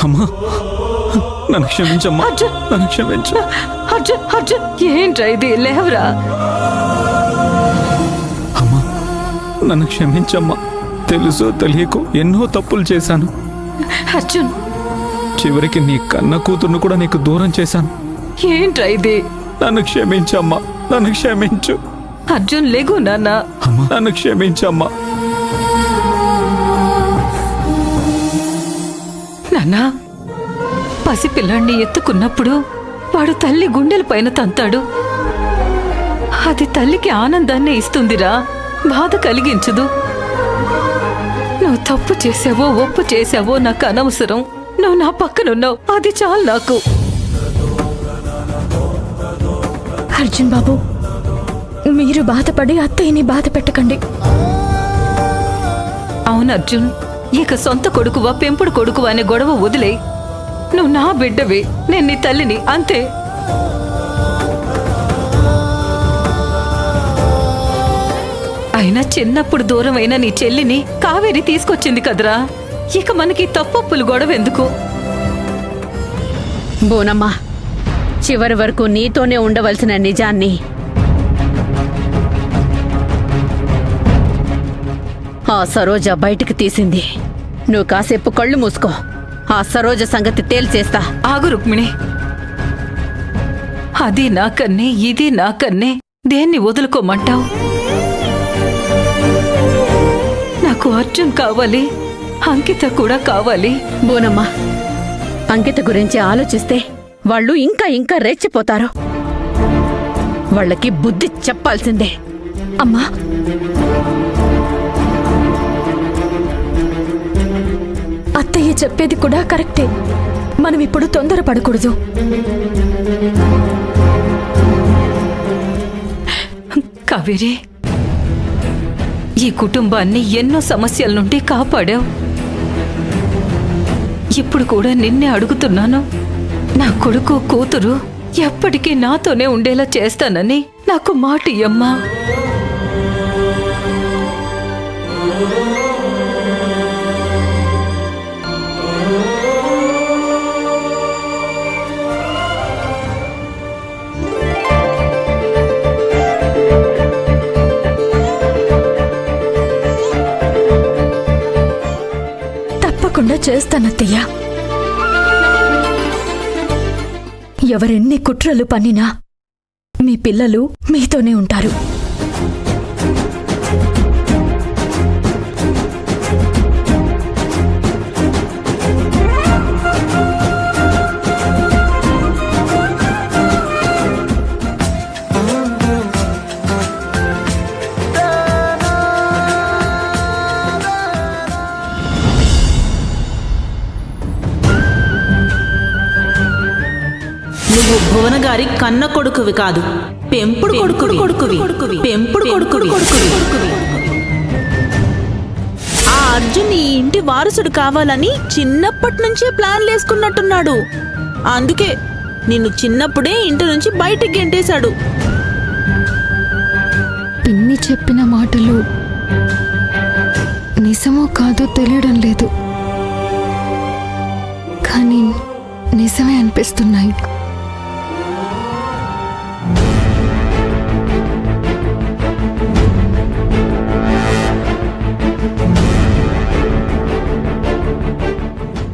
అమ్మా నన్ను క్షమించమ్మా, నన్ను క్షమించు. అర్జున్ అర్జున్ ఏంట్రా ఇది, లేవరా. అమ్మా నన్ను క్షమించమ్మా, తెలుసో తెలియకో ఎన్నో తప్పులు చేశాను. అర్జున్ చివరికి నీ కన్న కూతుర్ను కూడా నీకు దూరం చేశాను. ఏంట్రా ఇది. నన్ను క్షమించమ్మా, నన్ను క్షమించు. అర్జున్ లేగు నాన్న. అమ్మా నన్ను క్షమించమ్మా. నాన్న, పసిపిల్లాన్ని ఎత్తుకున్నప్పుడు వాడు తల్లి గుండెల పైన తంతాడు. అది తల్లికి ఆనందాన్ని ఇస్తుందిరా, బాధ కలిగించదు. నువ్వు తప్పు చేసావో ఒప్పు చేసావో నాకు అనవసరం. నువ్వు నా పక్కనున్నావు, అది చాలు నాకు. అర్జున్ బాబు, మీరు బాధపడి అత్తయ్యని బాధ పెట్టకండి. అవును అర్జున్, ఇక సొంత కొడుకువా పెంపుడు కొడుకువా అనే గొడవ వదిలే. నువ్వు నా బిడ్డవే, నేను నీ తల్లిని, అంతే. అయినా చిన్నప్పుడు దూరమైన నీ చెల్లిని కావేరి తీసుకొచ్చింది కదరా. ఇక మనకి తప్పప్పులు గొడవ ఎందుకు? బోనమ్మా, చివరి వరకు నీతోనే ఉండవలసిన నిజాన్ని ఆ సరోజ బయటికి తీసింది. నువ్వు కాసేపు కళ్ళు మూసుకో, ఆ సరోజ సంగతి తేల్చేస్తా. ఆగు రుక్మిణి, అది నాకన్నే ఇది నాకన్నే, దేన్ని వదులుకోమంటావు? నాకు అర్జున్ కావాలి, అంకిత కూడా కావాలి. బోనమ్మా, అంకిత గురించి ఆలోచిస్తే వాళ్ళు ఇంకా ఇంకా రెచ్చిపోతారు. వాళ్ళకి బుద్ధి చెప్పాల్సిందే. అమ్మా, అత్తయ్య చెప్పేది కూడా కరెక్టే. మనం ఇప్పుడు తొందరపడకూడదు. కావేరి, ఈ కుటుంబాన్ని ఎన్నో సమస్యల నుండి కాపాడావు. ఇప్పుడు కూడా నిన్నే అడుగుతున్నాను, నా కొడుకు కూతురు ఎప్పటికీ నాతోనే ఉండేలా చేస్తానని నాకు మాట ఇయ్యమ్మా. తప్పకుండా చేస్తానత్తయ్య. ఎవరెన్ని కుట్రలు పన్నినా మీ పిల్లలు మీతోనే ఉంటారు. నువ్వు భువన గారి కన్న కొడుకువి కాదు, పెంపుడు కొడుకువి. పెంపుడు కొడుకువి. ఆ అర్జున్ ఈ ఇంటి వారసుడు కావాలని చిన్నప్పటి నుంచే ప్లాన్ వేసుకున్నట్టున్నాడు. అందుకే నిన్ను చిన్నప్పుడే ఇంటి నుంచి బయటికి గెంటేశాడు. పిన్ని చెప్పిన మాటలు నిజమో కాదో తెలియడం లేదు, కానీ నిజమే అనిపిస్తున్నాయి.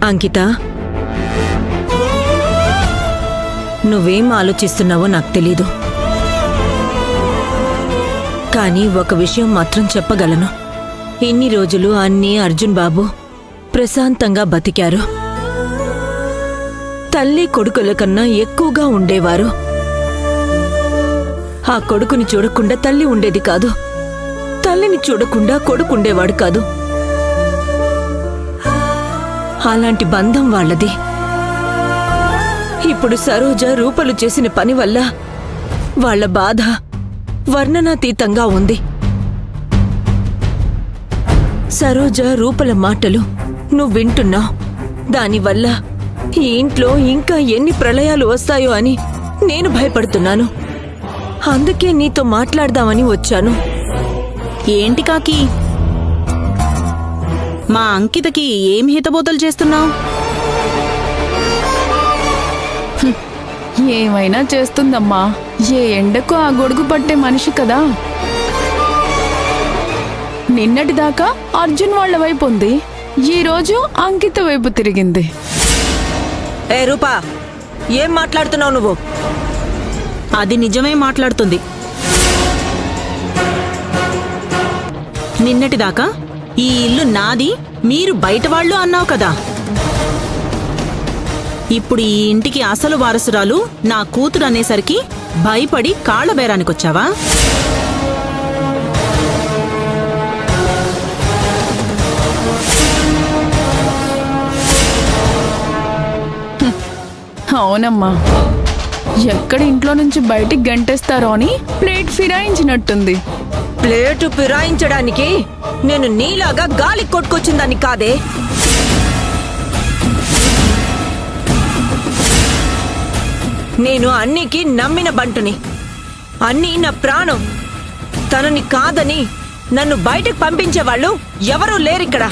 అంకిత, నువ్వేం ఆలోచిస్తున్నావో నాకు తెలీదు, కానీ ఒక విషయం మాత్రం చెప్పగలను. ఇన్ని రోజులు అన్నీ అర్జున్ బాబు ప్రశాంతంగా బతికారు. తల్లి కొడుకుల కన్నా ఎక్కువగా ఉండేవారు. ఆ కొడుకుని చూడకుండా తల్లి ఉండేది కాదు, తల్లిని చూడకుండా కొడుకుండేవాడు కాదు. అలాంటి బంధం వాళ్ళది. ఇప్పుడు సరోజ రూపలు చేసిన పని వల్ల వాళ్ళ బాధ వర్ణనాతీతంగా ఉంది. సరోజ రూపల మాటలు నువ్వు వింటున్నావు. దానివల్ల ఈ ఇంట్లో ఇంకా ఎన్ని ప్రళయాలు వస్తాయో అని నేను భయపడుతున్నాను. అందుకే నీతో మాట్లాడదామని వచ్చాను. ఏంటి కాకి, మా అంకితకి ఏం హితబోతలు చేస్తున్నావు? ఏమైనా చేస్తుందమ్మా. ఏ ఎండకు ఆ గొడుగు పట్టే మనిషి కదా. నిన్నటిదాకా అర్జున్ వాళ్ళ వైపు ఉంది, ఈ రోజు అంకిత వైపు తిరిగింది. ఏ రూపా, ఏం మాట్లాడుతున్నావు నువ్వు? అది నిజమే మాట్లాడుతుంది. నిన్నటిదాకా ఈ ఇల్లు నాది, మీరు బయట వాళ్ళు అన్నావు కదా. ఇప్పుడు ఈ ఇంటికి అసలు వారసురాలు నా కూతురు అనేసరికి భయపడి కాళ్ల బేరానికొచ్చావా? అవునమ్మా, ఎక్కడ ఇంట్లో నుంచి బయటికి గంటేస్తారో అని ప్లేట్ ఫిరాయించినట్టుంది. ప్లేటు పిరాయించడానికి నేను నీలాగా గాలి కొట్టుకొచ్చిందాన్ని కాదే. నేను అన్నికి నమ్మిన బంటుని. అన్నీ నా ప్రాణం. తనని కాదని నన్ను బయటకు పంపించేవాళ్ళు ఎవరూ లేరిక్కడ.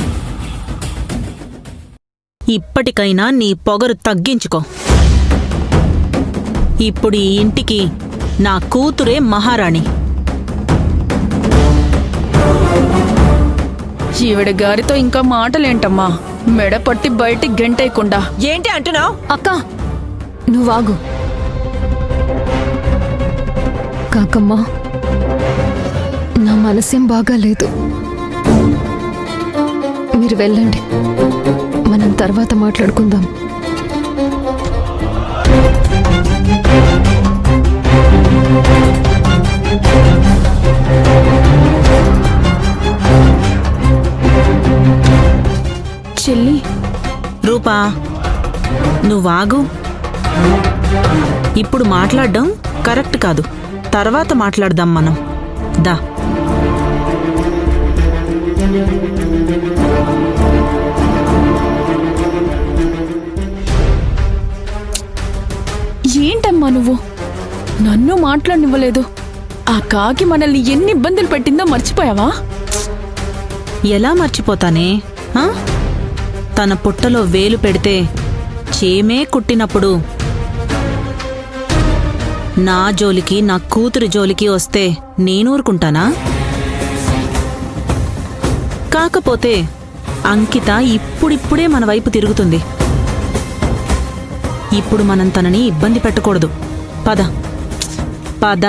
ఇప్పటికైనా నీ పొగరు తగ్గించుకో. ఇప్పుడు ఈ ఇంటికి నా కూతురే మహారాణి. ఈవిడ గారితో ఇంకా మాటలేంటమ్మా, మెడ పట్టి బయటికి గంటేయకుండా. ఏంటి అంటున్నావు? అక్క నువ్వాగు. కాకమ్మా, నా మనసేం బాగాలేదు. మీరు వెళ్ళండి, మనం తర్వాత మాట్లాడుకుందాం. చెల్లి, రూపా, నువ్వాగు. ఇప్పుడు మాట్లాడడం కరెక్ట్ కాదు, తర్వాత మాట్లాడదాం మనం. దా. ఏంటమ్మా నువ్వు? నన్ను మాట్లాడనివ్వలేదు. ఆ కాకి మనల్ని ఎన్ని ఇబ్బందులు పెట్టిందో మర్చిపోయావా? ఎలా మర్చిపోతానే? ఆ? తన పుట్టలో వేలు పెడితే చేమే కుట్టినప్పుడు నా జోలికి, నా కూతురి జోలికి వస్తే నేనూరుకుంటానా? కాకపోతే అంకిత ఇప్పుడిప్పుడే మన వైపు తిరుగుతుంది. ఇప్పుడు మనం తనని ఇబ్బంది పెట్టకూడదు. పద పద.